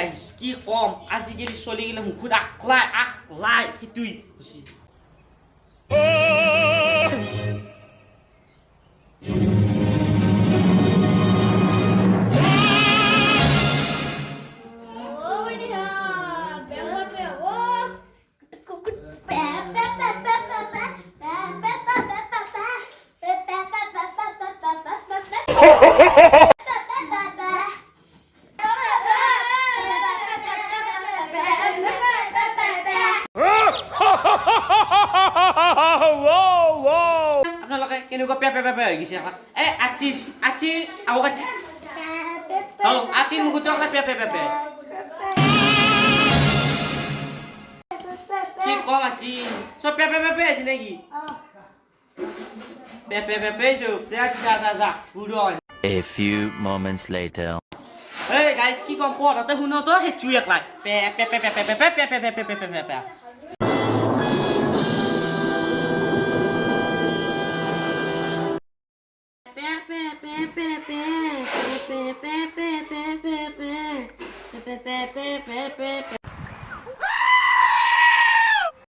Guys কি কম আজিকালি চলি গেলে মুখত আকলাই সেইটোই আপোনালোকে কেনেকুৱা পেপে হৈ গৈছে এ আচি আও আচি আচিৰ মুখতো পেপে কি কম আচি সব পেপে আছে নাকি পেপে সব যা বুড়ো A few moments later. Hey guys, কি কম পড়াতে শুনো তো হেচু একলাই Pe